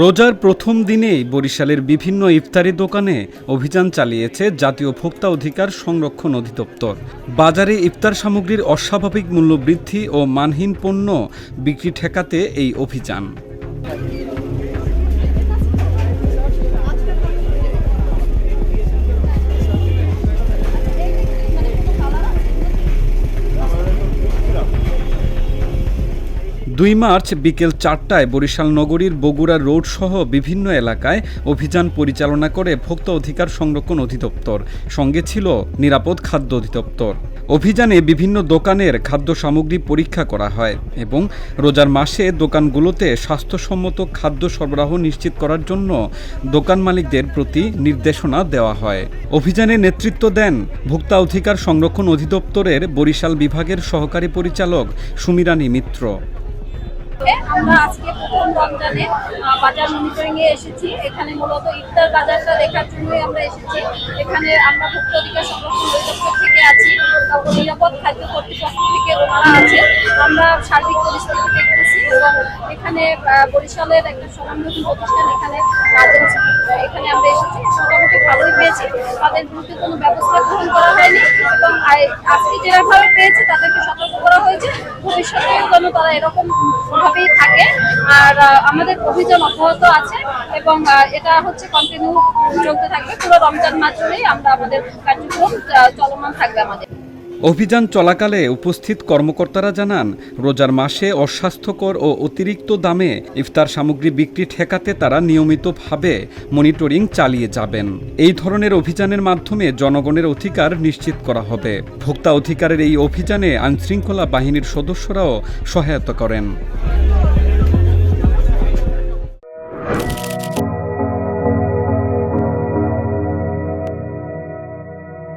রোজার প্রথম দিনেই বরিশালের বিভিন্ন ইফতারি দোকানে অভিযান চালিয়েছে জাতীয় ভোক্তা অধিকার সংরক্ষণ অধিদপ্তর। বাজারে ইফতার সামগ্রীর অস্বাভাবিক মূল্যবৃদ্ধি ও মানহীন পণ্য বিক্রি ঠেকাতে এই অভিযান। 2 মার্চ বিকেল 4টায় বরিশাল নগরীর বগুড়া রোড সহ বিভিন্ন এলাকায় অভিযান পরিচালনা করে ভোক্তা অধিকার সংরক্ষণ অধিদপ্তর, সঙ্গে ছিল নিরাপদ খাদ্য অধিদপ্তর। অভিযানে বিভিন্ন দোকানের খাদ্য সামগ্রী পরীক্ষা করা হয় এবং রোজার মাসে দোকানগুলোতে স্বাস্থ্যসম্মত খাদ্য সরবরাহ নিশ্চিত করার জন্য দোকান মালিকদের প্রতি নির্দেশনা দেওয়া হয়। অভিযানে নেতৃত্ব দেন ভোক্তা অধিকার সংরক্ষণ অধিদপ্তরের বরিশাল বিভাগের সহকারী পরিচালক সুমিরানী মিত্র। আমরা আজকে প্রথম রমজানে বাজার মনিটরিং এ এসেছি। এখানে মূলত ইফতার বাজারটা দেখার জন্যই আমরা এসেছি। এখানে আমরা ভোক্তা অধিকার সংরক্ষণ অধিদপ্তর থেকে আছি, নিরাপদ খাদ্য কর্তৃপক্ষ থেকে ওনারা আছে। আমরা সার্বিক পরিস্থিতি দেখতেছি এবং এখানে বরিশালের একটা স্বনামধন্য প্রতিষ্ঠান এখানে আমরা এসেছি, মোটামুটি ভালোই পেয়েছি। তাদের বিরুদ্ধে কোনো ব্যবস্থা গ্রহণ করা হয়নি এবং আজকে যেভাবে পেয়েছে তাদেরকে সতর্ক করা হয়েছে ভবিষ্যতে যেন তারা এরকম ভাবেই থাকে। আর আমাদের অভিযান অব্যাহত আছে এবং এটা হচ্ছে কন্টিনিউ চলতে থাকবে। পুরো রমজান মাস জুড়েই আমাদের কার্যক্রম চলমান থাকবে আমাদের। অভিযান চলাকালে উপস্থিত কর্মকর্তারা জানান, রোজার মাসে অস্বাস্থ্যকর ও অতিরিক্ত দামে ইফতার সামগ্রী বিক্রি ঠেকাতে তারা নিয়মিতভাবে মনিটরিং চালিয়ে যাবেন। এই ধরনের অভিযানের মাধ্যমে জনগণের অধিকার নিশ্চিত করা হবে। ভোক্তা অধিকারের এই অভিযানে আইনশৃঙ্খলা বাহিনীর সদস্যরাও সহায়তা করেন।